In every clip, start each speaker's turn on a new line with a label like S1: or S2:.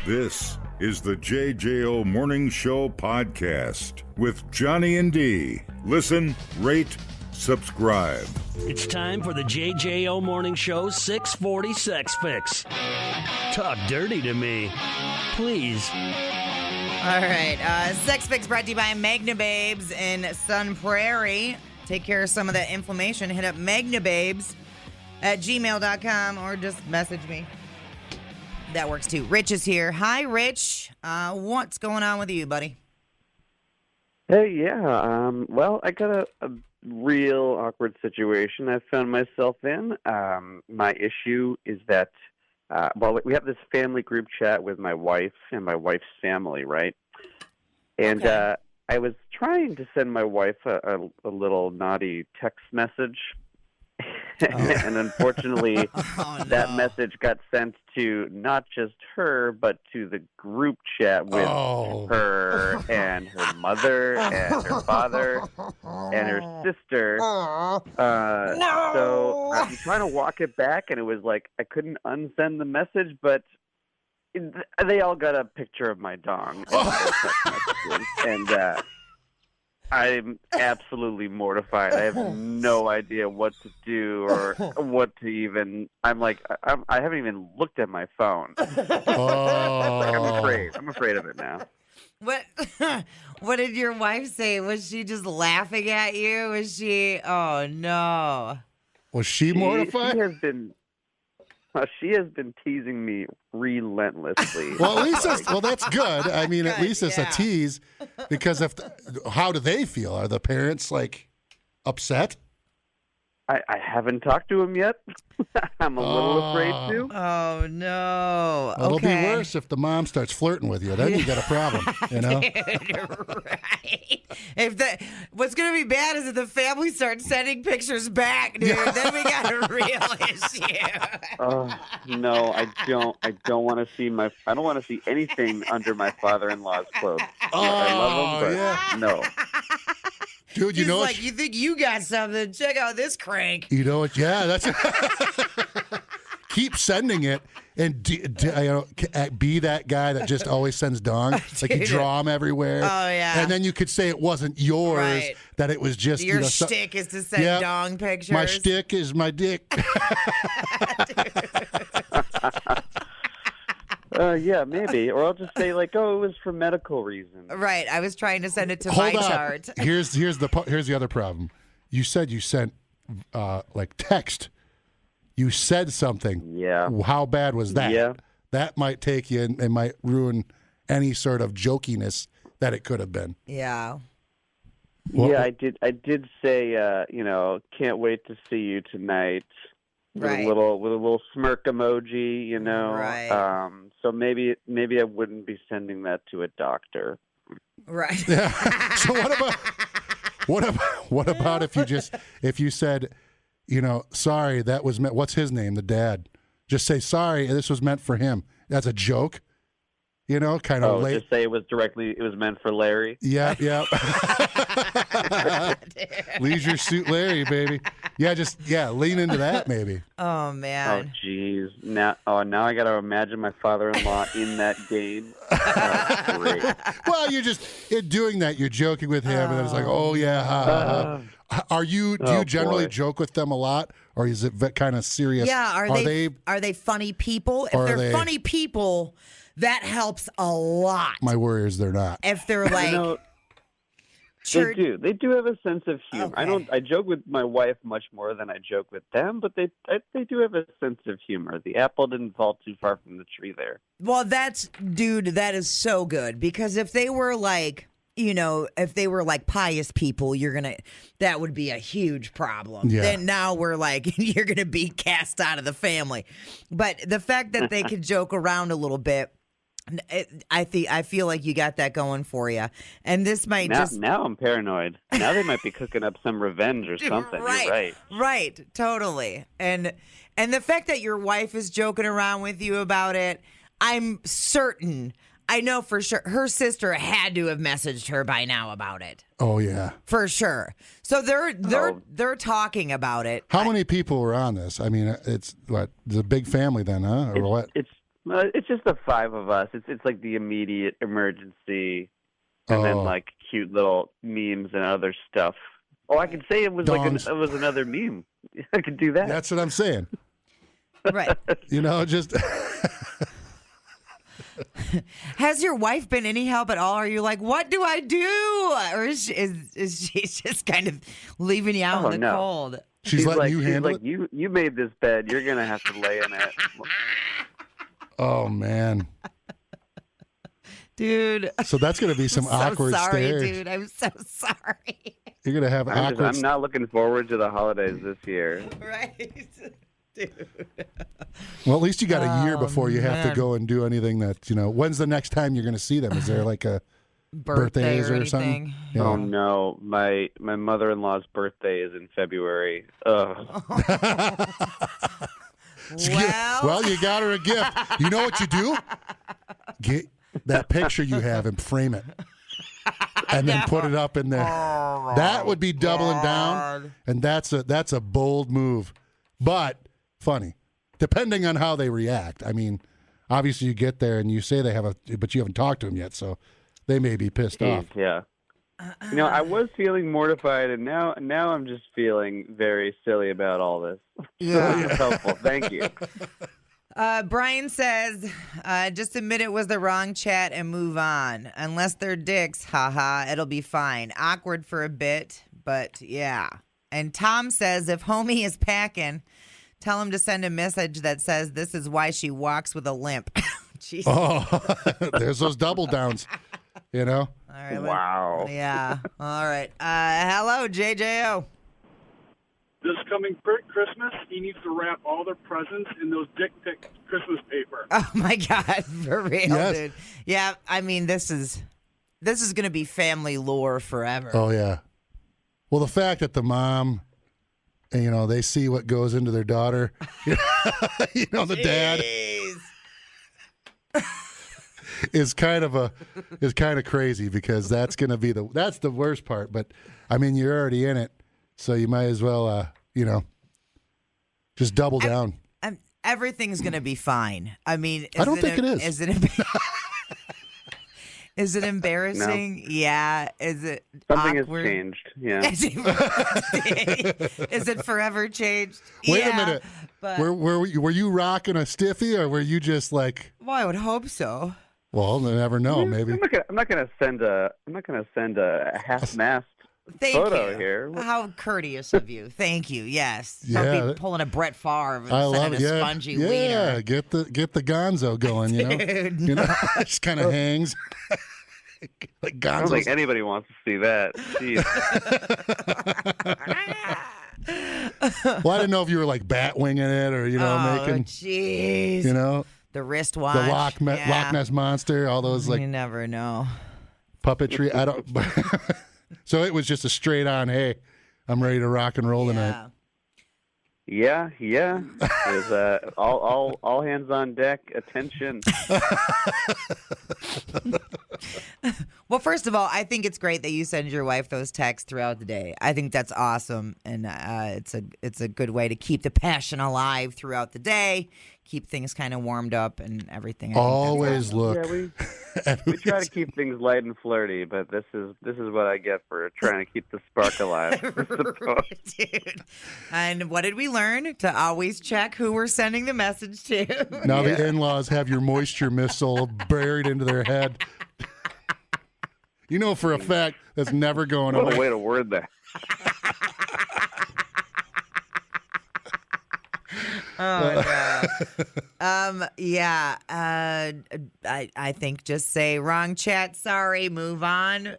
S1: This is the JJO Morning Show podcast with Johnny and D. Listen, rate, subscribe.
S2: It's time for the JJO Morning Show 640 Sex Fix. Talk dirty to me, please.
S3: All right. Sex Fix brought to you by Magna Babes in Sun Prairie. Take care of some of that inflammation. Hit up magnababes@gmail.com or just message me. That works too. Rich is here. Hi, Rich. What's going on with you, buddy?
S4: Hey, yeah. Well, I got a real awkward situation I found myself in. My issue is that, we have this family group chat with my wife and my wife's family, right? And I was trying to send my wife a little naughty text message. And unfortunately, that message got sent to not just her, but to the group chat with her and her mother and her father and her sister. So I'm trying to walk it back, and it was like I couldn't unsend the message, but they all got a picture of my dong. And I'm absolutely mortified. I have no idea what to do or what to even. I haven't even looked at my phone. I'm afraid of it now.
S3: What did your wife say? Was she just laughing at you? Was she? Oh no.
S5: Was she mortified?
S4: She has been teasing me relentlessly.
S5: Well, at least that's good. I mean, at least it's a tease. Because how do they feel? Are the parents upset?
S4: I haven't talked to him yet. I'm a little afraid to.
S3: Oh no!
S5: Well, it'll be worse if the mom starts flirting with you. Then you got a problem, you know.
S3: Right. What's going to be bad is if the family starts sending pictures back, dude. Then we got a real issue.
S4: Oh no, I don't want to see I don't want to see anything under my father-in-law's clothes. I love him, but no.
S5: Dude, you know
S3: you think you got something? Check out this crank.
S5: You know what? Yeah, that's. Keep sending it and be that guy that just always sends dong. Like you draw them everywhere.
S3: Oh yeah.
S5: And then you could say it wasn't yours. Right. That it was just
S3: your shtick is to send dong pictures.
S5: My shtick is my dick.
S4: Yeah, maybe. Or I'll just say, it was for medical reasons.
S3: Right. I was trying to send it to my chart.
S5: Here's the other problem. You said you sent, text. You said something.
S4: Yeah.
S5: How bad was that?
S4: Yeah.
S5: That might take you and might ruin any sort of jokiness that it could have been.
S3: Yeah.
S4: Well, yeah, I did say, can't wait to see you tonight.
S3: Right.
S4: With a little smirk emoji,
S3: Right.
S4: So maybe I wouldn't be sending that to a doctor.
S3: Right.
S5: Yeah. So what about if you said, sorry, that was meant. What's his name? The dad. Just say sorry. This was meant for him. That's a joke. Kind of late.
S4: Just say it was meant for Larry.
S5: Yeah. Leisure Suit Larry, baby. Yeah, lean into that maybe.
S3: Oh man.
S4: Oh jeez. Now I got to imagine my father-in-law in that game. Oh, great.
S5: Well, you're just doing that. You're joking with him, and then it's like, oh yeah. Ha, ha. Do you generally joke with them a lot, or is it kind of serious?
S3: Yeah. Are they funny people? If they're funny people, that helps a lot.
S5: My worry is they're not.
S3: If they're
S4: they do. They do have a sense of humor.
S3: Okay.
S4: I joke with my wife much more than I joke with them, but they do have a sense of humor. The apple didn't fall too far from the tree there.
S3: Well, that is so good, because if they were pious people, that would be a huge problem.
S5: Yeah.
S3: Then now we're you're going to be cast out of the family. But the fact that they could joke around a little bit, I feel like you got that going for you. And this might
S4: now I'm paranoid. Now they might be cooking up some revenge or something.
S3: Right,
S4: You're right.
S3: Right, totally. And the fact that your wife is joking around with you about it, I'm certain, I know for sure, her sister had to have messaged her by now about it.
S5: Oh yeah,
S3: for sure. So they're talking about it.
S5: How many people were on this? I mean, it's a big family then, huh? Or what?
S4: It's It's just the 5 of us. It's like the immediate emergency, and then like cute little memes and other stuff. Oh, I could say it was
S5: Dongs.
S4: it was another meme. I could do that.
S5: That's what I'm saying.
S3: Right.
S5: Just.
S3: Has your wife been any help at all? Are you like, what do I do? Or is she just kind of leaving you out in the cold?
S5: She's letting
S4: like,
S5: you handle it?
S4: You made this bed. You're going to have to lay in it.
S5: Oh, man.
S3: Dude.
S5: So that's going to be some awkward
S3: sorry,
S5: stares.
S3: dude. I'm so sorry.
S5: You're going to have awkward.
S4: I'm not looking forward to the holidays this year.
S3: Right. Dude.
S5: Well, at least you got a year before you have to go and do anything that, when's the next time you're going to see them? Is there like a birthdays or something? Yeah.
S4: Oh, no. My mother-in-law's birthday is in February. Ugh.
S5: Well, you got her a gift. You know what you do? Get that picture you have and frame it. And then put it up in there. Oh, that would be doubling down. And that's a bold move. But funny. Depending on how they react. I mean, obviously you get there and you say they have but you haven't talked to them yet, so they may be pissed off.
S4: Yeah. I was feeling mortified, and now I'm just feeling very silly about all this.
S3: Yeah.
S4: So that's helpful. Thank you.
S3: Brian says, just admit it was the wrong chat and move on. Unless they're dicks, haha, it'll be fine. Awkward for a bit, but yeah. And Tom says, if homie is packing, tell him to send a message that says this is why she walks with a limp.
S5: Oh, there's those double downs,
S3: All right,
S4: wow.
S3: Yeah. All right. Hello, JJO.
S6: This coming Christmas, he needs to wrap all their presents in those dick pic Christmas paper.
S3: Oh my God, for real, dude. Yeah, I mean, this is going to be family lore forever.
S5: Oh yeah. Well, the fact that the mom, they see what goes into their daughter, the dad is kind of crazy, because that's going to be that's the worst part. But I mean, you're already in it, so you might as well, just double down.
S3: Everything's going to be fine. I mean,
S5: I don't think it is.
S3: Is it embarrassing?
S4: No.
S3: Yeah. Is it
S4: Something
S3: awkward?
S4: has changed. Yeah.
S3: Is it forever changed?
S5: Wait a minute.
S3: But,
S5: were you rocking a stiffy, or were you just like?
S3: Well, I would hope so.
S5: Well, you never know. Maybe
S4: I'm not gonna send a half-mast photo here.
S3: How courteous of you. Thank you. Yes.
S5: Yeah.
S3: Don't be pulling a Brett Favre and
S5: I love
S3: sending
S5: it.
S3: a
S5: Yeah,
S3: spongy
S5: yeah.
S3: wiener.
S5: Get the gonzo going.
S3: Dude,
S5: Just kind of hangs. Like
S4: I don't
S5: gonzo.
S4: think anybody wants to see that. Jeez.
S5: Well, I didn't know if you were like bat winging it, or making.
S3: Jeez. The wristwatch.
S5: The Loch Ness Monster, all those
S3: You never know.
S5: puppetry. I don't. So it was just a straight on. Hey, I'm ready to rock and roll tonight.
S4: Yeah. There's all hands on deck. Attention.
S3: Well, first of all, I think it's great that you send your wife those texts throughout the day. I think that's awesome, and it's a good way to keep the passion alive throughout the day, keep things kind of warmed up and everything.
S5: Always look.
S4: Yeah, we try to keep things light and flirty, but this is what I get for trying to keep the spark alive.
S3: Dude. And what did we learn? To always check who we're sending the message to.
S5: Now the in-laws have your moisture missile buried into their head. You know for a fact that's never going away.
S4: What a way to word that.
S3: Oh no. Yeah. I think just say wrong chat, sorry, move on,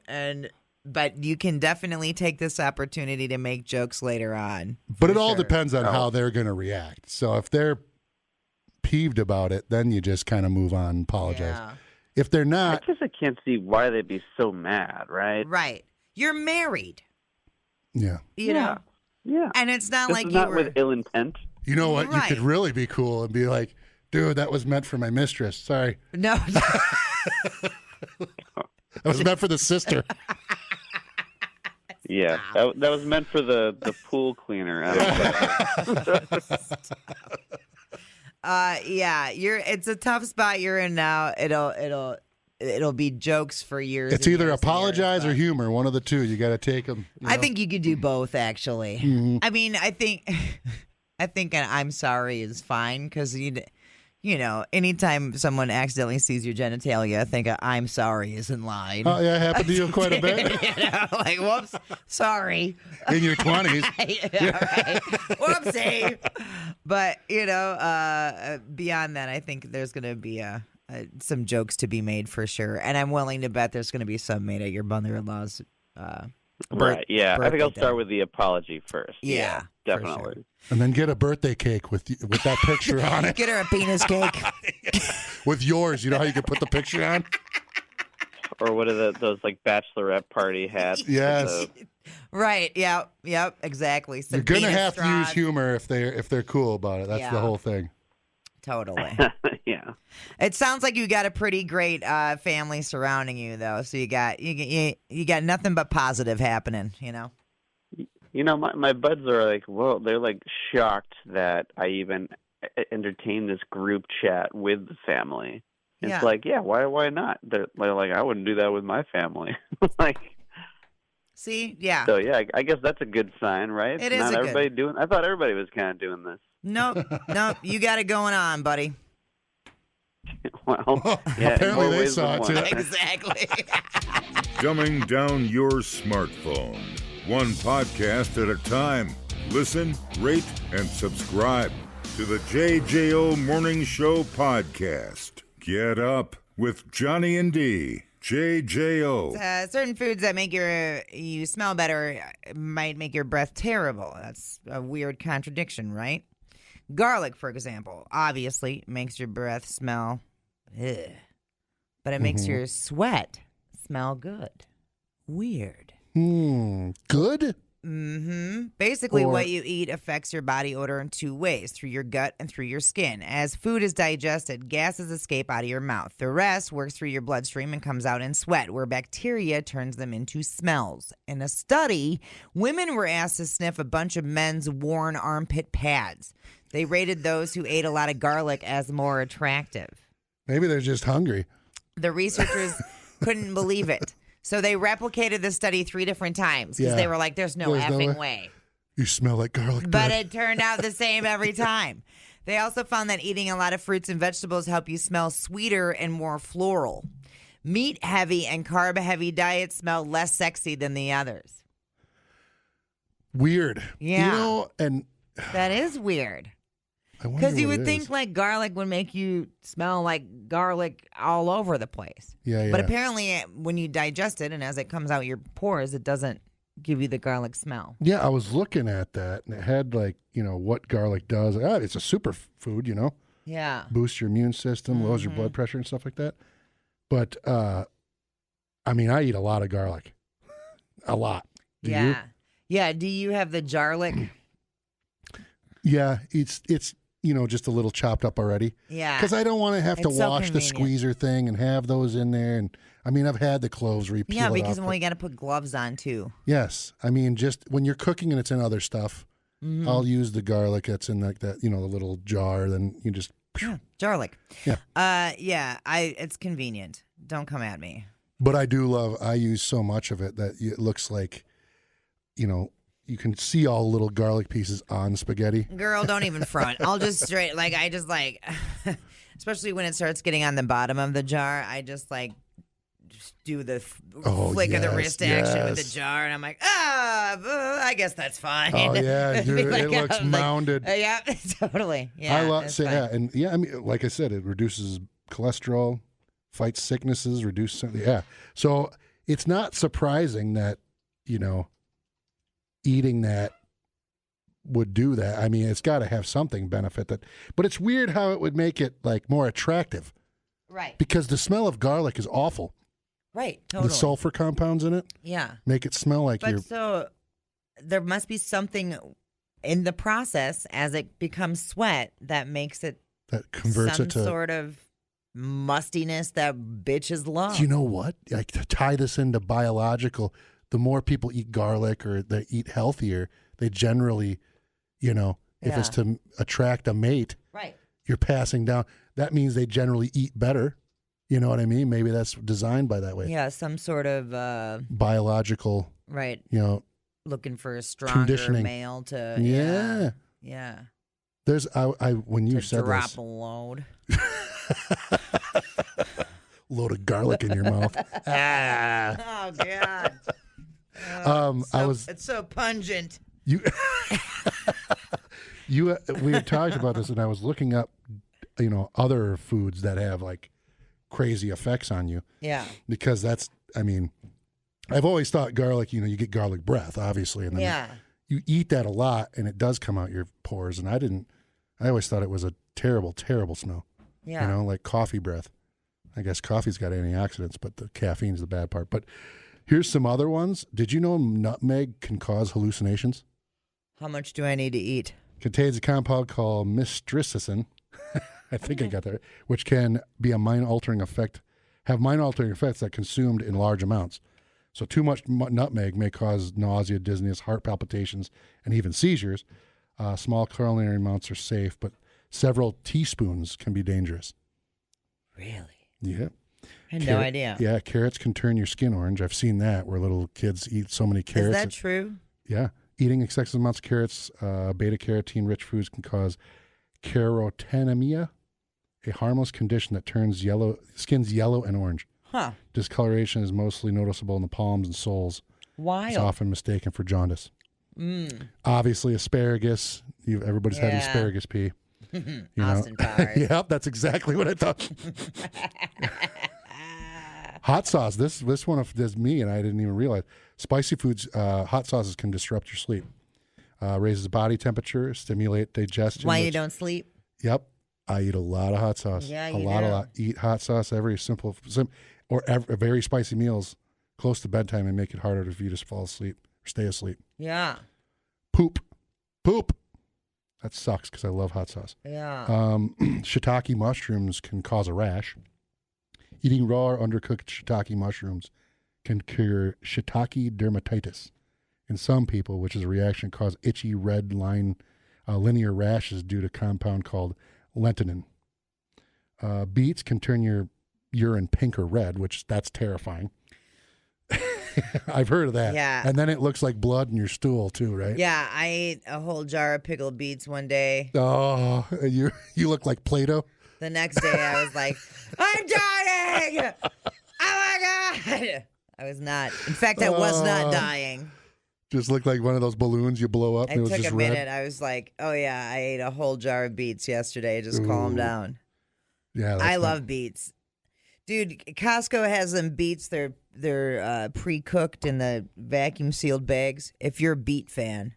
S3: but you can definitely take this opportunity to make jokes later on.
S5: But it all depends on how they're going to react. So if they're peeved about it, then you just kind of move on and apologize.
S3: Yeah.
S5: If they're not,
S4: I guess I can't see why they'd be so mad, right?
S3: Right. You're married.
S5: Yeah.
S3: You know.
S4: Yeah.
S3: And it's not
S4: This
S3: like
S4: is
S3: you
S4: not
S3: were
S4: with ill intent.
S5: You know what?
S3: Right.
S5: You could really be cool and be like, dude, that was meant for my mistress. Sorry.
S3: No.
S5: That was meant for the sister.
S4: Yeah. That was meant for the pool cleaner.
S3: Yeah, it's a tough spot you're in now. It'll be jokes for years.
S5: It's
S3: and
S5: either
S3: years and
S5: apologize
S3: years,
S5: or humor. One of the two. You got to take them.
S3: I think you could do both, actually.
S5: Mm-hmm.
S3: I mean, I think an I'm sorry is fine because you know, anytime someone accidentally sees your genitalia, I think a I'm sorry is in line.
S5: Oh, yeah, it happened to you quite a bit.
S3: You know, like, whoops, sorry.
S5: In your 20s.
S3: Yeah, right. Whoopsie. But, you know, beyond that, I think there's going to be some jokes to be made for sure. And I'm willing to bet there's going to be some made at your mother-in-law's
S4: Right, yeah. I think I'll
S3: birthday.
S4: start with the apology first.
S3: Yeah,
S4: definitely.
S3: for
S5: And then get a birthday cake with that picture on it.
S3: Get her a penis cake.
S5: With yours. You know how you can put the picture on?
S4: Or what are those like bachelorette party hats?
S5: Yes.
S3: Right. Yep. Exactly. Some
S5: You're going to
S3: penis
S5: have to use
S3: straws.
S5: humor if they're cool about it. That's the
S3: Yeah.
S5: whole thing.
S3: Totally.
S4: Yeah.
S3: It sounds like you got a pretty great family surrounding you, though. So you got nothing but positive happening. You know.
S4: You know, my buds are like, whoa, they're like shocked that I even entertain this group chat with the family.
S3: Yeah.
S4: It's like, yeah, why not? They're like, I wouldn't do that with my family. Like,
S3: See, yeah.
S4: so yeah, I guess that's a good sign, right?
S3: It is
S4: Not
S3: a good-
S4: everybody doing. I thought everybody was kind of doing this.
S3: Nope. You got it going on, buddy.
S4: Well, yeah, in
S5: Apparently
S4: more
S5: they
S4: ways
S5: saw
S4: than
S5: it,
S4: one.
S5: too.
S3: Exactly.
S1: Dumbing down your smartphone. One podcast at a time. Listen, rate, and subscribe to the JJO Morning Show podcast. Get up with Johnny and D. JJO.
S3: Certain foods that make you smell better might make your breath terrible. That's a weird contradiction, right? Garlic, for example, obviously makes your breath smell, ugh, but it makes your sweat smell good. Weird.
S5: Good?
S3: Basically,
S5: Or-
S3: what you eat affects your body odor in two ways, through your gut and through your skin. As food is digested, gases escape out of your mouth. The rest works through your bloodstream and comes out in sweat, where bacteria turns them into smells. In a study, women were asked to sniff a bunch of men's worn armpit pads. They rated those who ate a lot of garlic as more attractive.
S5: Maybe they're just hungry.
S3: The researchers couldn't believe it. So they replicated the study 3 different times because
S5: Yeah.
S3: they were like, there's no
S5: There's no
S3: effing
S5: way.
S3: way.
S5: You smell like garlic
S3: But
S5: bread.
S3: it turned out the same every time. They also found that eating a lot of fruits and vegetables help you smell sweeter and more floral. Meat-heavy and carb-heavy diets smell less sexy than the others.
S5: Weird.
S3: Yeah.
S5: You know, and
S3: That is weird.
S5: I wonder
S3: Because you
S5: what
S3: would
S5: it
S3: think
S5: is.
S3: like garlic would make you smell like garlic all over the place.
S5: Yeah.
S3: But apparently when you digest it and as it comes out your pores, it doesn't give you the garlic smell.
S5: Yeah, I was looking at that, and it had, like, you know, what garlic does. It's a superfood, you know.
S3: Yeah.
S5: Boosts your immune system, lowers your blood pressure and stuff like that. But, I mean, I eat a lot of garlic. A lot. Do
S3: yeah.
S5: you?
S3: Yeah. Do you have the jarlic?
S5: Yeah, it's you know, just a little chopped up already.
S3: Yeah.
S5: Because I don't want to have to
S3: It's so
S5: wash the
S3: convenient.
S5: squeezer thing and have those in there. And I mean, I've had the cloves repeal
S3: Yeah,
S5: it
S3: because
S5: off,
S3: well,
S5: but-
S3: you got to put gloves on too.
S5: Yes, I mean, just when you're cooking and it's in other stuff,
S3: Mm-hmm.
S5: I'll use the garlic that's in like that, you know, the little jar. Then you just
S3: Yeah, jarlic.
S5: Yeah.
S3: It's convenient. Don't come at me.
S5: But I use so much of it that it looks like, you know, you can see all the little garlic pieces on spaghetti.
S3: Girl, don't even front. I'll just especially when it starts getting on the bottom of the jar, I just do the flick of the
S5: yes,
S3: wrist action with the
S5: yes.
S3: jar, and I'm like, I guess that's fine.
S5: Oh, yeah, dude, it looks
S3: I'm like,
S5: mounded.
S3: yeah, totally. Yeah,
S5: I love,
S3: that's
S5: say,
S3: fine.
S5: yeah, and yeah, I mean, like I said, it reduces cholesterol, fights sicknesses, yeah. So it's not surprising that, you know, eating that would do that. I mean, it's got to have something benefit but it's weird how it would make it like more attractive
S3: Right,
S5: because the smell of garlic is awful.
S3: right, totally.
S5: The sulfur compounds in it
S3: Yeah.
S5: make it smell like
S3: But
S5: you're.
S3: so there must be something in the process as it becomes sweat that makes it
S5: That converts
S3: some
S5: it to.
S3: sort of mustiness that bitches love.
S5: Do you know what? Like, to tie this into biological, the more people eat garlic or they eat healthier, they generally, you know, if it's
S3: Yeah.
S5: to attract a mate,
S3: Right.
S5: you're passing down. That means they generally eat better. You know what I mean? Maybe that's designed by that way.
S3: Yeah, some sort of
S5: biological,
S3: right.
S5: Looking
S3: for a stronger
S5: conditioning.
S3: Male to
S5: Yeah. There's I when you
S3: to
S5: said
S3: drop
S5: this,
S3: a load.
S5: load of garlic in your mouth.
S3: Oh God.
S5: It's
S3: so pungent.
S5: We had talked about this, and I was looking up, other foods that have like crazy effects on you.
S3: Yeah.
S5: Because I've always thought garlic, you get garlic breath, obviously, and then you eat that a lot, and it does come out your pores. And I always thought it was a terrible, terrible smell.
S3: Yeah.
S5: Like coffee breath. I guess coffee's got antioxidants, but the caffeine's the bad part. But here's some other ones. Did you know nutmeg can cause hallucinations?
S3: How much do I need to eat?
S5: Contains a compound called mistricin. I think I got that, which can be have mind-altering effects that consumed in large amounts. So too much nutmeg may cause nausea, dizziness, heart palpitations, and even seizures. Small culinary amounts are safe, but several teaspoons can be dangerous.
S3: Really?
S5: Yeah.
S3: I had no idea.
S5: Yeah, carrots can turn your skin orange. I've seen that where little kids eat so many carrots.
S3: Is that true?
S5: Yeah. Eating excessive amounts of carrots, beta-carotene-rich foods can cause carotenemia, a harmless condition that turns skins yellow and orange.
S3: Huh.
S5: Discoloration is mostly noticeable in the palms and soles.
S3: Wild.
S5: It's often mistaken for jaundice. Obviously, asparagus. Everybody's had asparagus pea.
S3: Austin Powers.
S5: Yep, that's exactly what I thought. Hot sauce. This one is me, and I didn't even realize. Spicy foods, hot sauces can disrupt your sleep. Raises body temperature, stimulate digestion.
S3: Why you don't sleep?
S5: Yep. I eat a lot of hot sauce.
S3: Yeah,
S5: a lot. Eat hot sauce every very spicy meals close to bedtime and make it harder for you to fall asleep or stay asleep.
S3: Yeah.
S5: Poop. That sucks because I love hot sauce.
S3: Yeah.
S5: Shiitake mushrooms can cause a rash. Eating raw or undercooked shiitake mushrooms can cure shiitake dermatitis in some people, which is a reaction cause itchy red linear rashes due to a compound called lentinin. Beets can turn your urine pink or red, which that's terrifying. I've heard of that.
S3: Yeah.
S5: And then it looks like blood in your stool too, right?
S3: Yeah, I ate a whole jar of pickled beets one day.
S5: Oh, you look like Play-Doh.
S3: The next day I was like, I'm dying! Oh my God! I was not. In fact, I was not dying.
S5: Just looked like one of those balloons you blow up. And it was
S3: took
S5: just
S3: a minute.
S5: red.
S3: I was like, oh yeah, I ate a whole jar of beets yesterday. Just calm down.
S5: Yeah,
S3: I love beets. Dude, Costco has them beets. They're pre-cooked in the vacuum sealed bags. If you're a beet fan,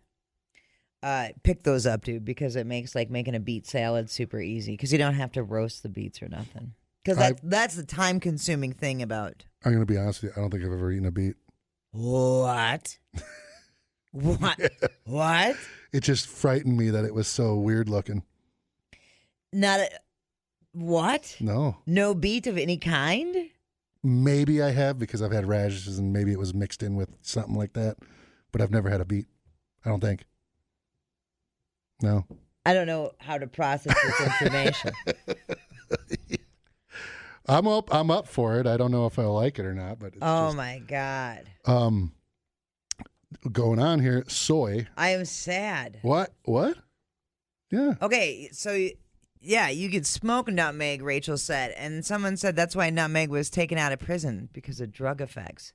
S3: pick those up, dude, because it makes like making a beet salad super easy because you don't have to roast the beets or nothing. Because that's the time consuming thing about.
S5: I'm gonna be honest with you. I don't think I've ever eaten a beet.
S3: What? What?
S5: It just frightened me that it was so weird looking.
S3: What? No beet of any kind?
S5: Maybe I have because I've had radishes and maybe it was mixed in with something like that. But I've never had a beet. I don't think. No.
S3: I don't know how to process this information.
S5: I'm up for it. I don't know if I like it or not, but it's
S3: my God.
S5: Going on here, soy.
S3: I am sad.
S5: What? Yeah.
S3: Okay, so yeah, you could smoke nutmeg, Rachel said, and someone said that's why nutmeg was taken out of prison because of drug effects.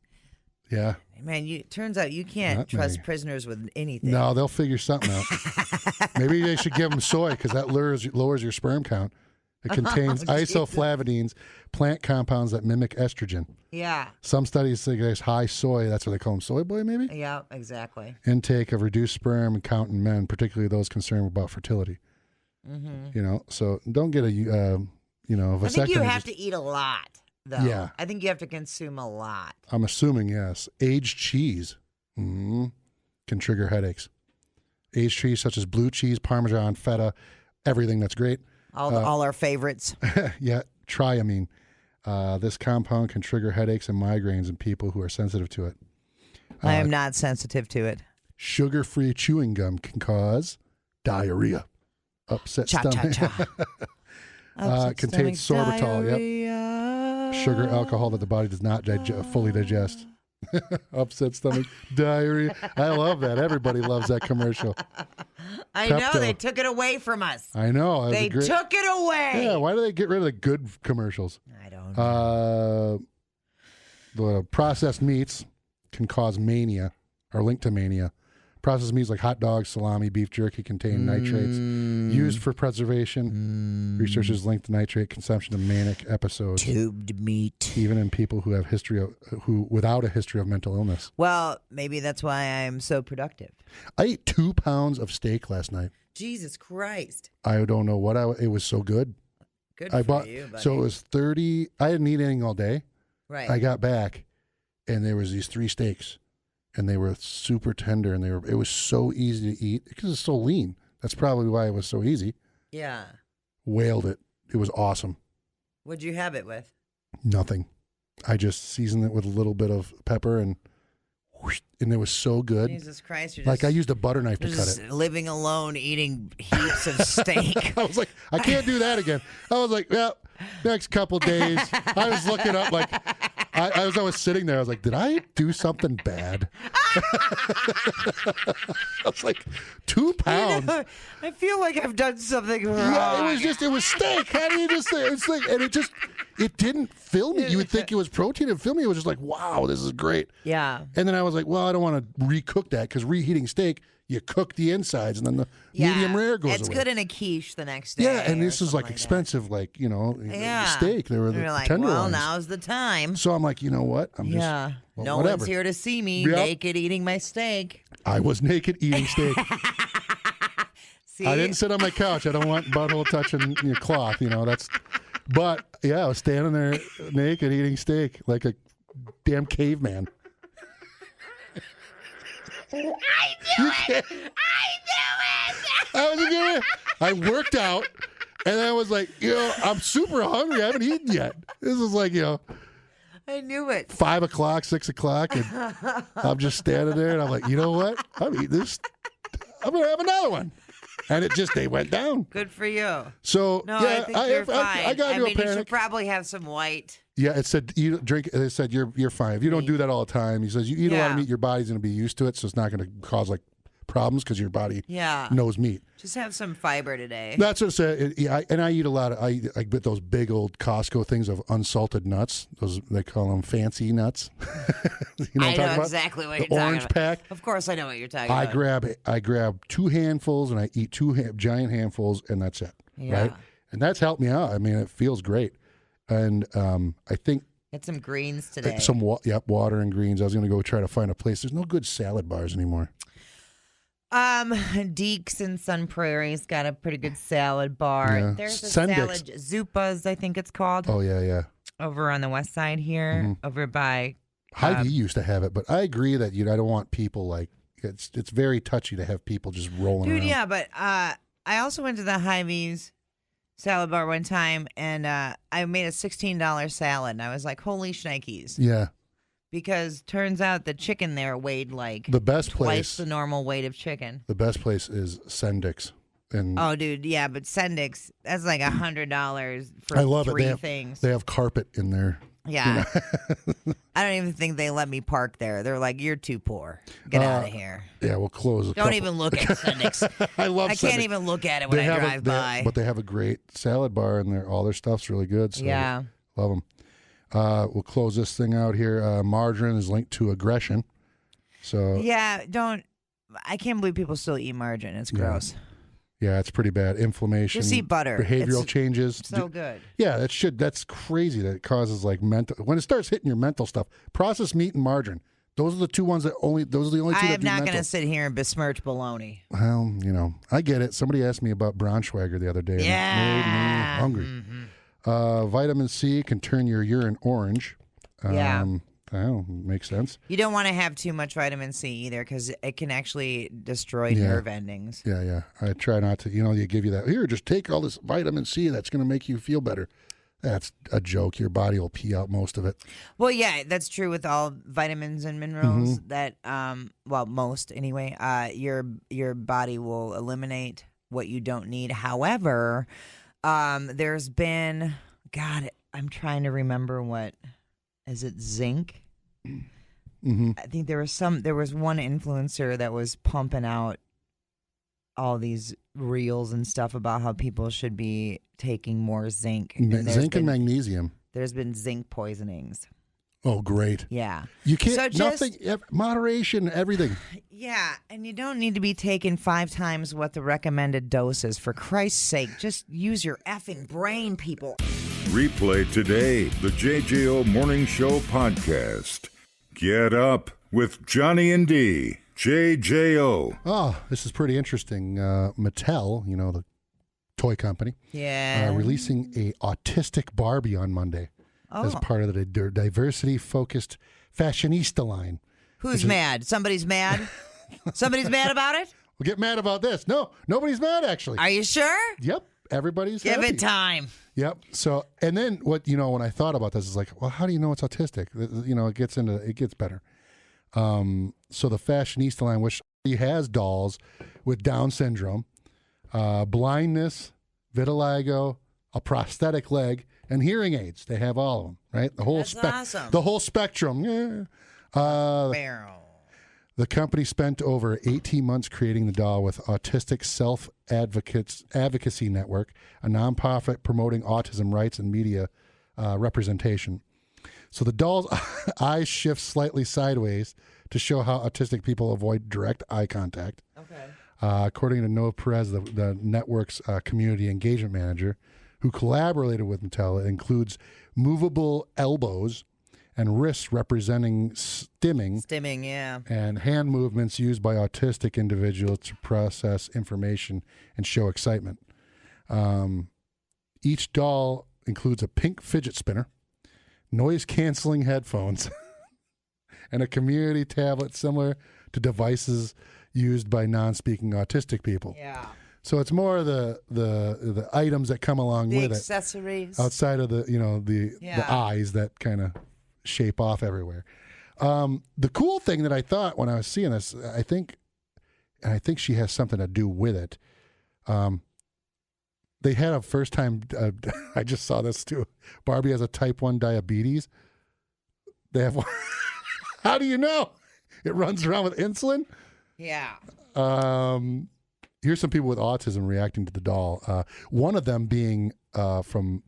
S5: Yeah.
S3: Man, turns out you can't trust prisoners with anything.
S5: No, they'll figure something out. Maybe they should give them soy because that lowers your sperm count. It contains isoflavonines, plant compounds that mimic estrogen.
S3: Yeah.
S5: Some studies say there's high soy. That's what they call them, soy boy, maybe?
S3: Yeah, exactly.
S5: Intake of reduced sperm count in men, particularly those concerned about fertility. Mm-hmm. So don't get a vasectomy.
S3: I think you have to eat a lot, though.
S5: Yeah.
S3: I think you have to consume a lot.
S5: I'm assuming, yes. Aged cheese can trigger headaches. Aged cheese such as blue cheese, Parmesan, feta, everything that's great.
S3: All our favorites.
S5: Yeah, triamine. This compound can trigger headaches and migraines in people who are sensitive to it.
S3: I am not sensitive to it.
S5: Sugar-free chewing gum can cause diarrhea, upset stomach. Contains sorbitol. Yep.
S3: Diarrhea.
S5: Sugar, alcohol that the body does not fully digest. Upset stomach, diarrhea. I love that. Everybody loves that commercial.
S3: I know.
S5: Pepto.
S3: They took it away from us.
S5: I know.
S3: They took it away.
S5: Yeah, why do they get rid of the good commercials?
S3: I don't know.
S5: The processed meats can cause mania, or linked to mania. Processed meats like hot dogs, salami, beef jerky contain nitrates used for preservation. Researchers linked nitrate consumption to manic episodes,
S3: Tubed meat.
S5: even in people who have without a history of mental illness.
S3: Well, maybe that's why I'm so productive.
S5: I ate 2 pounds of steak last night.
S3: Jesus Christ.
S5: I don't know what it was so good.
S3: Good
S5: I
S3: for
S5: bought
S3: you, buddy.
S5: so it was 30. I didn't eat anything all day.
S3: Right.
S5: I got back, and there was these 3 steaks, and they were super tender, and it was so easy to eat because it's so lean. That's probably why it was so easy.
S3: Yeah.
S5: Whaled it. It was awesome.
S3: What'd you have it with?
S5: Nothing. I just seasoned it with a little bit of pepper, and whoosh, and it was so good.
S3: Jesus Christ. You're
S5: Like I
S3: just,
S5: used a butter knife to cut
S3: just
S5: it.
S3: living alone, eating heaps of steak.
S5: I was like, I can't do that again. I was like, well, next couple days. I was looking up like I was sitting there. I was like, did I do something bad? I was like, 2 pounds.
S3: I feel like I've done something wrong.
S5: Yeah, it was steak. How do you just say it's like, and it didn't fill me. You would think it was protein. It filled me. It was just like, wow, this is great.
S3: Yeah.
S5: And then I was like, well, I don't want to recook that because reheating steak, you cook the insides and then the medium rare goes
S3: It's
S5: away.
S3: good in a quiche the next day.
S5: Yeah, and this
S3: or
S5: is like
S3: something
S5: expensive, like,
S3: Yeah.
S5: steak. They were the
S3: You're like,
S5: tenderloins.
S3: well, now's the time.
S5: So I'm like, you know what? I'm just,
S3: Yeah.
S5: well,
S3: No
S5: whatever.
S3: one's here to see me
S5: Yep.
S3: naked eating my steak.
S5: I was naked eating steak.
S3: See?
S5: I didn't sit on my couch. I don't want butthole touching your cloth. But yeah, I was standing there naked eating steak like a damn caveman.
S3: I knew it!
S5: I worked out, and I was like, I'm super hungry. I haven't eaten yet. This is like,
S3: I knew it.
S5: 5 o'clock, 6 o'clock, and I'm just standing there, and I'm like, you know what? I'm eating this. I'm gonna have another one, and they went down.
S3: Good for you.
S5: So
S3: No,
S5: yeah,
S3: I think you're fine.
S5: I got into a
S3: you
S5: panic.
S3: should probably have some white.
S5: Yeah, it said you drink. It said you're fine if you don't do that all the time. He says you eat a lot of meat, your body's going to be used to it, so it's not going to cause like problems because your body knows meat.
S3: Just have some fiber today.
S5: That's what it said. And I eat a lot of. I get those big old Costco things of unsalted nuts. Those they call them fancy nuts.
S3: I know exactly what you're talking
S5: orange
S3: about.
S5: pack.
S3: Of course, I know what you're talking about.
S5: I grab 2 handfuls and I eat 2 giant handfuls and that's it.
S3: Yeah.
S5: Right, and that's helped me out. I mean, it feels great. And I think
S3: Get some greens today.
S5: some water and greens. I was going to go try to find a place. There's no good salad bars anymore.
S3: Deeks in Sun Prairie's got a pretty good salad bar.
S5: Yeah.
S3: There's a
S5: Sendix.
S3: salad, Zupa's, I think it's called.
S5: Oh yeah.
S3: Over on the west side here, over by.
S5: Hy-Vee used to have it, but I agree that I don't want people like it's very touchy to have people just rolling around.
S3: Dude, yeah, but I also went to the Hy-Vee's salad bar one time, and I made a $16 salad, and I was like, holy shnikes.
S5: Yeah.
S3: Because turns out the chicken there weighed like
S5: The best
S3: twice
S5: place.
S3: the normal weight of chicken.
S5: The best place is Sendix. And
S3: Oh, dude, yeah, but Sendix, that's like $100 for
S5: I love
S3: 3
S5: it.
S3: things.
S5: They have carpet in there.
S3: Yeah. I don't even think they let me park there. They're like, you're too poor. Get out of here.
S5: Yeah, we'll close.
S3: Don't even look at Sendix.
S5: I love.
S3: I can't
S5: Sendix.
S3: even look at it when I drive by.
S5: But they have a great salad bar, and all their stuff's really good. So
S3: Yeah.
S5: love them. We'll close this thing out here. Margarine is linked to aggression. So
S3: Yeah, I can't believe people still eat margarine. It's gross.
S5: yeah, it's pretty bad. Inflammation.
S3: Just eat butter.
S5: Behavioral
S3: It's
S5: changes.
S3: So good.
S5: Yeah, that's crazy that it causes like mental. When it starts hitting your mental stuff, processed meat and margarine. Those are the two ones those are the only two that
S3: I'm
S5: do
S3: not
S5: mental.
S3: going to sit here and besmirch bologna.
S5: Well, I get it. Somebody asked me about Braunschweiger the other day. And it made me hungry.
S3: Mm-hmm.
S5: Vitamin C can turn your urine orange.
S3: Yeah.
S5: Makes sense.
S3: You don't want to have too much vitamin C either because it can actually destroy nerve endings.
S5: Yeah. I try not to. They give you that. Here, just take all this vitamin C. That's going to make you feel better. That's a joke. Your body will pee out most of it.
S3: Well, yeah, that's true with all vitamins and minerals. That, most anyway. Your body will eliminate what you don't need. However, There's been, God, I'm trying to remember is it zinc?
S5: Mm-hmm.
S3: I think there was one influencer that was pumping out all these reels and stuff about how people should be taking more zinc.
S5: Zinc and magnesium.
S3: There's been zinc poisonings.
S5: Oh, great.
S3: Yeah.
S5: You can't, moderation, everything.
S3: Yeah, and you don't need to be taking 5 times what the recommended dose is. For Christ's sake, just use your effing brain, people.
S1: Replay today the JJO Morning Show podcast. Get up with Johnny and D. JJO.
S5: Oh, this is pretty interesting. Mattel, the toy company, releasing a autistic Barbie on Monday as part of their diversity-focused fashionista line.
S3: Who's mad? Somebody's mad? Somebody's mad about it?
S5: We'll get mad about this. No, nobody's mad, actually.
S3: Are you sure?
S5: Yep. Everybody's
S3: Give
S5: happy.
S3: it time.
S5: Yep. So, and then when I thought about this, is like, well, how do you know it's autistic? It gets better. So the fashionista line, which has dolls with Down syndrome, blindness, vitiligo, a prosthetic leg, and hearing aids. They have all of them, right? The whole
S3: awesome.
S5: The whole spectrum. Yeah. The company spent over 18 months creating the doll with Autistic Advocacy Network, a nonprofit promoting autism rights and media representation. So the doll's eyes shift slightly sideways to show how autistic people avoid direct eye contact.
S3: Okay.
S5: According to Noah Perez, the network's community engagement manager, who collaborated with Mattel, it includes movable elbows and wrists representing stimming.
S3: Stimming, yeah.
S5: And hand movements used by autistic individuals to process information and show excitement. Each doll includes a pink fidget spinner, noise-canceling headphones, and a community tablet similar to devices used by non-speaking autistic people.
S3: Yeah.
S5: So it's more the items that come along with
S3: accessories.
S5: it, outside of the eyes that kind of shape off everywhere. The cool thing that I thought when I was seeing this, I think she has something to do with it. They had a first time. I just saw this too. Barbie has a type 1 diabetes. They have. How do you know? It runs around with insulin.
S3: Yeah.
S5: Here's some people with autism reacting to the doll. One of them being from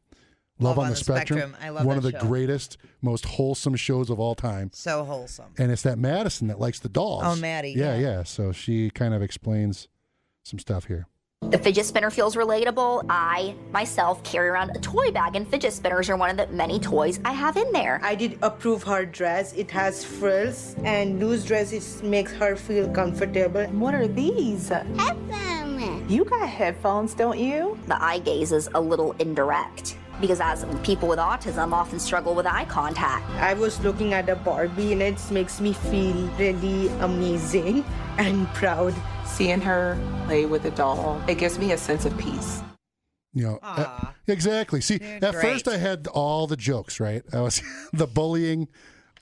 S5: Love on the Spectrum.
S3: I love
S5: one of the
S3: show.
S5: greatest, most wholesome shows of all time.
S3: So wholesome.
S5: And it's that Madison that likes the dolls.
S3: Oh, Maddie.
S5: Yeah. So she kind of explains some stuff here.
S7: The fidget spinner feels relatable. I, myself, carry around a toy bag, and fidget spinners are one of the many toys I have in there.
S8: I did approve her dress. It has frills, and loose dress makes her feel comfortable.
S9: What are these?
S10: Headphones.
S9: You got headphones, don't you?
S7: The eye gaze is a little indirect, because as people with autism often struggle with eye contact.
S8: I was looking at a Barbie, and it makes me feel really amazing and proud.
S9: Seeing her play with a doll, it gives me a sense of peace.
S5: Exactly. See, at first I had all the jokes, right? I was the bullying.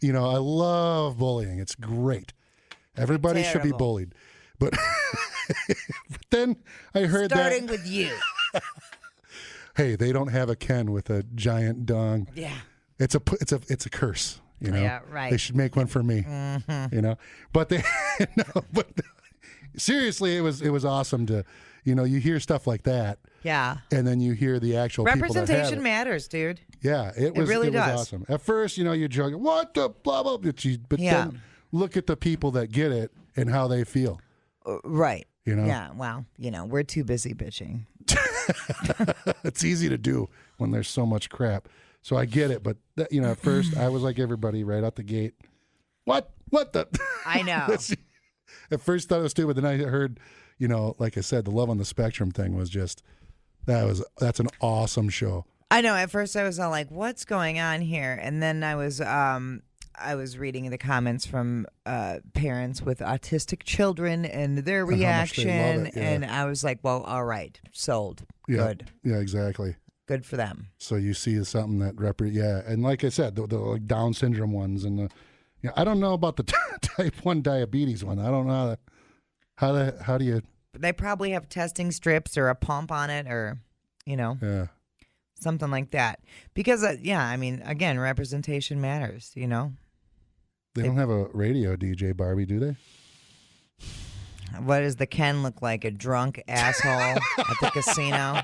S5: I love bullying. It's great. Everybody should be bullied. But, but then I heard
S3: Starting with you.
S5: Hey, they don't have a Ken with a giant dong.
S3: Yeah.
S5: It's a curse.
S3: Yeah, right.
S5: They should make one for me.
S3: Mm-hmm.
S5: But they but seriously, it was awesome to, you hear stuff like that.
S3: Yeah.
S5: And then you hear the actual people that have
S3: representation
S5: it.
S3: matters, dude.
S5: Yeah, it
S3: really
S5: was
S3: does.
S5: awesome. At first, you're joking, what the blah blah, but then look at the people that get it and how they feel.
S3: Right.
S5: Yeah.
S3: Well, we're too busy bitching.
S5: It's easy to do when there's so much crap. So I get it, but at first I was like everybody right out the gate. What the?
S3: I know.
S5: At first thought it was stupid. Then I heard, like I said, the Love on the Spectrum thing was just that's an awesome show.
S3: I know. At first I was all like, "What's going on here?" And then I was reading the comments from parents with autistic children and their reaction, and I was like, "Well, all right, sold. Good.
S5: Yeah, exactly.
S3: Good for them."
S5: So you see something that and like I said, the like Down syndrome ones and the, I don't know about the type 1 diabetes one. I don't know how do you?
S3: They probably have testing strips or a pump on it, or
S5: Yeah.
S3: Something like that. Because, again, representation matters,
S5: They don't have a radio DJ, Barbie, do they?
S3: What does the Ken look like? A drunk asshole at the casino?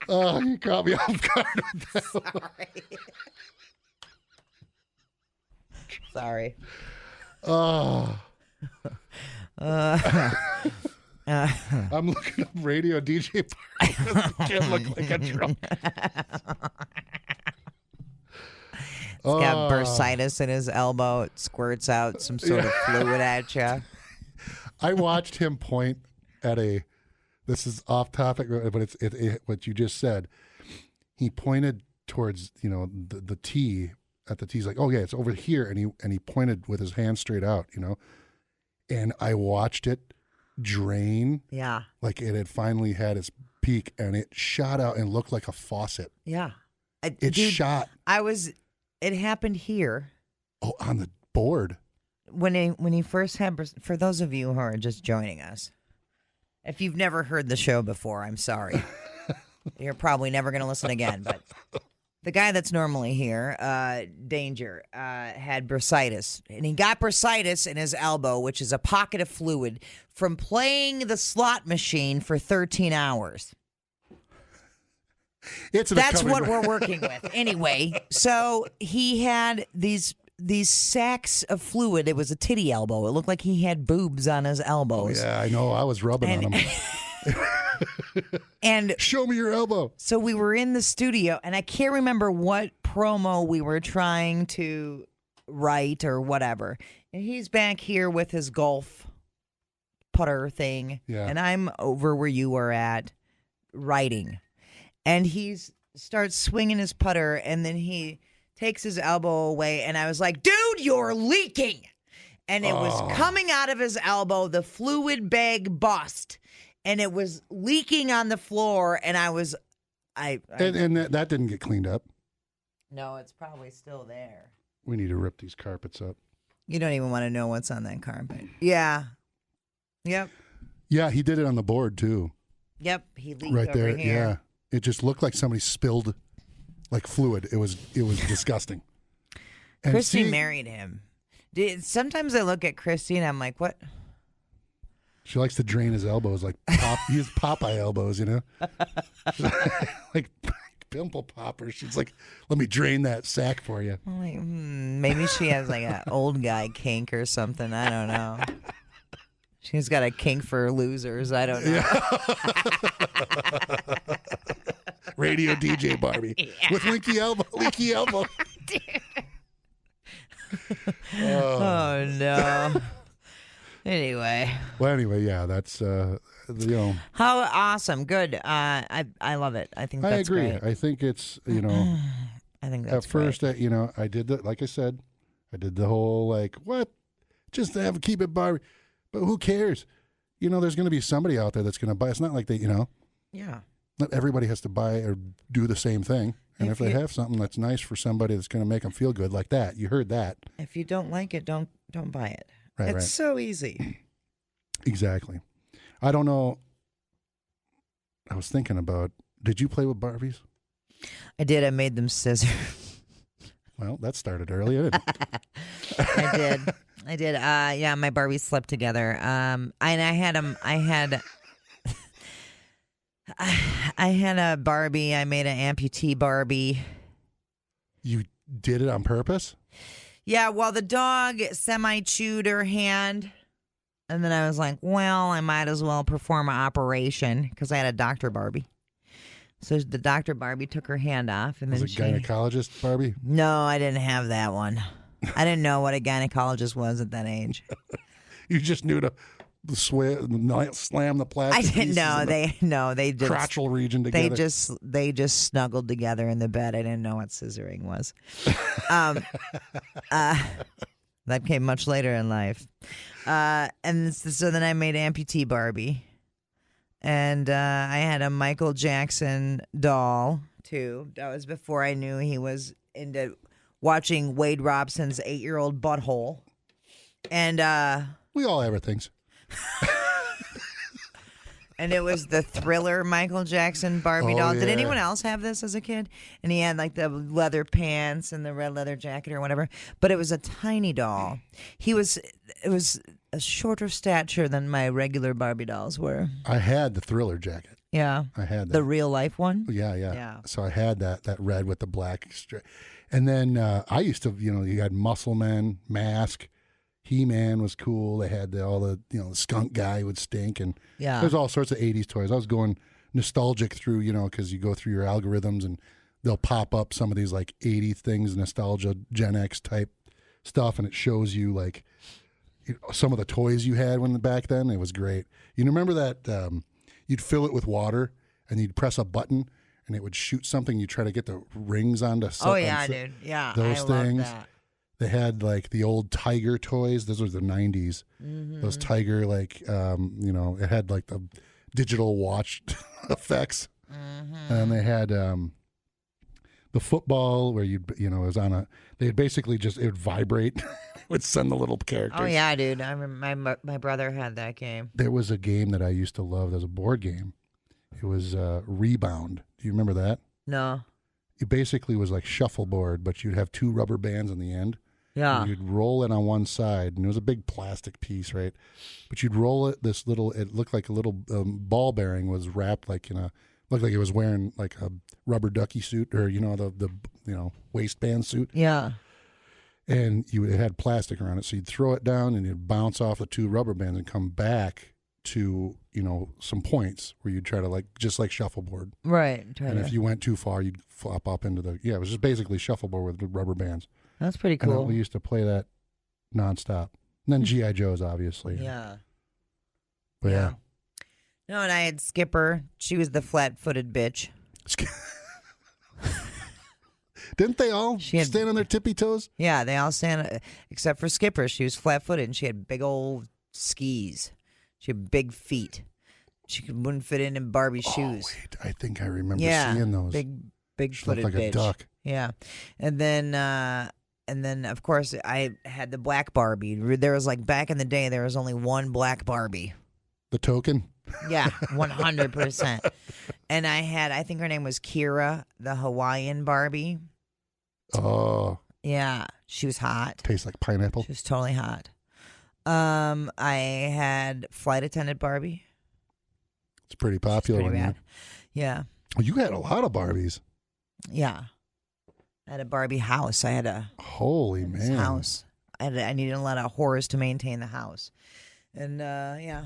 S5: Oh, you caught me off guard with that.
S3: Sorry.
S5: Oh. I'm looking up radio DJ Barbie because the kid look like a drunk.
S3: He's got bursitis in his elbow. It squirts out some sort of fluid at you.
S5: I watched him point at this is off topic, but it's what you just said. He pointed towards, the T at the T. He's like, oh yeah, it's over here. And he pointed with his hand straight out, and I watched it drain.
S3: Yeah.
S5: Like it had finally had its peak and it shot out and looked like a faucet.
S3: Yeah.
S5: It shot.
S3: It happened here.
S5: Oh, on the board.
S3: When he first had, for those of you who are just joining us, if you've never heard the show before, I'm sorry. You're probably never going to listen again. But the guy that's normally here, Danger, had bursitis. And he got bursitis in his elbow, which is a pocket of fluid, from playing the slot machine for 13 hours. That's what we're working with. Anyway, so he had these sacks of fluid. It was a titty elbow. It looked like he had boobs on his elbows.
S5: Oh, yeah, I know. I was rubbing on him.
S3: And
S5: show me your elbow.
S3: So we were in the studio, and I can't remember what promo we were trying to write or whatever. And he's back here with his golf putter thing.
S5: Yeah.
S3: And I'm over where you were at writing. And he starts swinging his putter, and then he takes his elbow away, and I was like, dude, you're leaking. And it was coming out of his elbow. The fluid bag bust, and it was leaking on the floor, and I was...
S5: And that didn't get cleaned up.
S3: No, it's probably still there.
S5: We need to rip these carpets up.
S3: You don't even want to know what's on that carpet. Yeah. Yep.
S5: Yeah, he did it on the board, too.
S3: Yep, he leaked
S5: right
S3: over
S5: there.
S3: here.
S5: Yeah. It just looked like somebody spilled like fluid. It was disgusting. And
S3: Christy married him. Sometimes I look at Christy and I'm like, what?
S5: She likes to drain his elbows like he has Popeye elbows, like pimple poppers. She's like, let me drain that sack for you.
S3: I'm like, maybe she has like an old guy kink or something. I don't know. She's got a kink for losers. I don't know.
S5: Yeah. Radio DJ Barbie with leaky elbow.
S3: Oh no. Anyway.
S5: Well, yeah, that's
S3: How awesome! Good. I love it. I think that's
S5: I agree.
S3: Great.
S5: I think it's
S3: I think that's
S5: at first
S3: great.
S5: I did the like I said, I did the whole like what, just to keep it Barbie, but who cares? There's going to be somebody out there that's going to buy. It's not like they,
S3: Yeah.
S5: Not everybody has to buy or do the same thing. And if they have something that's nice for somebody that's going to make them feel good like that, you heard that.
S3: If you don't like it, don't buy it.
S5: Right,
S3: it's so easy.
S5: Exactly. I don't know. I was thinking about, did you play with Barbies?
S3: I did. I made them scissor.
S5: Well, that started early, didn't it?
S3: I did. Yeah, my Barbies slept together. And I had them. I had a Barbie. I made an amputee Barbie.
S5: You did it on purpose?
S3: Yeah, well, the dog semi-chewed her hand. And then I was like, well, I might as well perform an operation because I had a Dr. Barbie. So the Dr. Barbie took her hand off. And
S5: Was it gynecologist Barbie?
S3: No, I didn't have that one. I didn't know what a gynecologist was at that age.
S5: You just knew to slam the plastic.
S3: I didn't know. They just
S5: crotchal region together.
S3: They just snuggled together in the bed. I didn't know what scissoring was. That came much later in life. And so then I made amputee Barbie. And I had a Michael Jackson doll, too. That was before I knew he was into watching Wade Robson's 8-year-old butthole. And
S5: we all have our things.
S3: And it was the Thriller Michael Jackson Barbie doll. Did
S5: yeah.
S3: anyone else have this as a kid? And he had like the leather pants and the red leather jacket or whatever. But it was a tiny doll. It was a shorter stature than my regular Barbie dolls were.
S5: I had the Thriller jacket.
S3: Yeah.
S5: I had that.
S3: The real life one?
S5: Yeah. So I had that red with the black strip. And then I used to, you had Muscle Man, Mask. He-Man was cool. They had all the the skunk guy would stink, and there's all sorts of 80s toys. I was going nostalgic through, because you go through your algorithms and they'll pop up some of these like 80s things, nostalgia, Gen X type stuff, and it shows you like some of the toys you had back then. It was great. You remember that you'd fill it with water and you'd press a button and it would shoot something. You try to get the rings onto something.
S3: Oh yeah, dude. Yeah,
S5: those things.
S3: Love that.
S5: They had like the old Tiger toys. Those were the 90s.
S3: Mm-hmm.
S5: Those Tiger, like, it had like the digital watch effects.
S3: Mm-hmm.
S5: And they had the football where it was on they'd basically it would vibrate. It would send the little characters.
S3: Oh yeah, dude. I remember my brother had that game.
S5: There was a game that I used to love. There was a board game. It was Rebound. Do you remember that?
S3: No.
S5: It basically was like shuffleboard, but you'd have two rubber bands on the end.
S3: Yeah.
S5: And you'd roll it on one side, and it was a big plastic piece, right? But you'd roll it. It looked like a little ball bearing was wrapped looked like it was wearing like a rubber ducky suit or the waistband suit.
S3: Yeah.
S5: And it had plastic around it, so you'd throw it down and it'd bounce off the two rubber bands and come back to some points where you'd try to just like shuffleboard.
S3: Right.
S5: And if you went too far, you'd flop up into it was just basically shuffleboard with the rubber bands.
S3: That's pretty cool.
S5: And we used to play that nonstop. And then G.I. Joe's, obviously.
S3: Yeah.
S5: But yeah.
S3: No, and I had Skipper. She was the flat-footed bitch.
S5: Didn't they all stand on their tippy toes?
S3: Yeah, they all stand, except for Skipper. She was flat-footed, and she had big old skis. She had big feet. She wouldn't fit in Barbie's shoes.
S5: Wait, I think I remember seeing those.
S3: Big
S5: She
S3: footed
S5: looked like
S3: bitch.
S5: a duck.
S3: Yeah, and then of course I had the black Barbie. There was back in the day there was only one black Barbie.
S5: The token.
S3: Yeah, 100%. And I think her name was Kira, the Hawaiian Barbie.
S5: Oh.
S3: Yeah, she was hot.
S5: Tastes like pineapple.
S3: She was totally hot. I had Flight Attendant Barbie.
S5: It's pretty popular.
S3: Pretty bad. Yeah.
S5: Well, you had a lot of Barbies.
S3: Yeah. I had a Barbie house. I had a
S5: holy man
S3: house. I needed a lot of horrors to maintain the house, and yeah.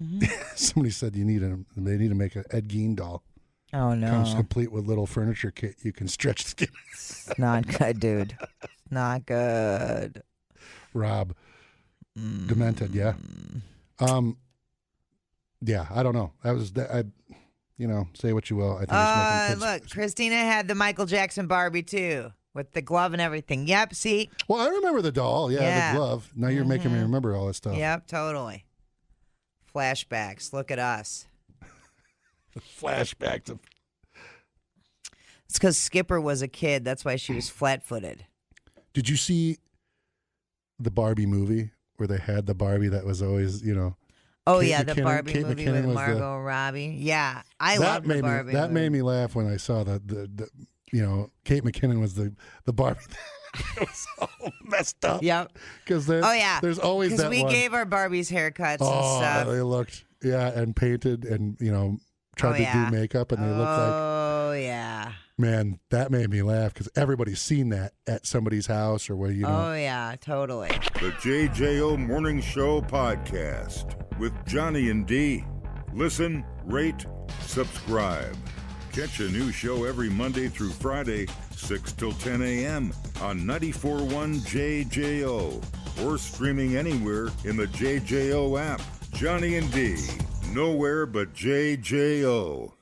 S3: Mm-hmm.
S5: Somebody said they need to make an Ed Gein doll.
S3: Oh no!
S5: Comes complete with little furniture kit. You can stretch the skin.
S3: It's not good, dude. It's not good.
S5: Rob, demented. Yeah. Yeah. I don't know. That was that. Say what you will. I think it's making kids.
S3: Look, Christina had the Michael Jackson Barbie too, with the glove and everything. Yep, see?
S5: Well, I remember the doll. Yeah. The glove. Now you're making me remember all this stuff.
S3: Yep, totally. Flashbacks. Look at us.
S5: Flashbacks.
S3: It's because Skipper was a kid. That's why she was flat-footed.
S5: Did you see the Barbie movie where they had the Barbie that was always,
S3: Oh,
S5: Kate
S3: yeah,
S5: McKinnon,
S3: the Barbie
S5: Kate
S3: movie
S5: McKinnon
S3: with
S5: was
S3: Margot Robbie. Yeah, I love the Barbie
S5: That
S3: movie.
S5: made me laugh when I saw that Kate McKinnon was the Barbie. It was all messed up.
S3: Yep.
S5: Because
S3: there's
S5: always that
S3: we
S5: one.
S3: gave our Barbies haircuts and
S5: Oh,
S3: stuff.
S5: they looked, and painted and, tried to do makeup and they looked like.
S3: Oh, yeah.
S5: Man, that made me laugh because everybody's seen that at somebody's house or where,
S3: Oh, yeah, totally.
S1: The JJO Morning Show podcast with Johnny and D. Listen, rate, subscribe. Catch a new show every Monday through Friday, 6 till 10 a.m. on 94.1 JJO or streaming anywhere in the JJO app. Johnny and D, nowhere but JJO.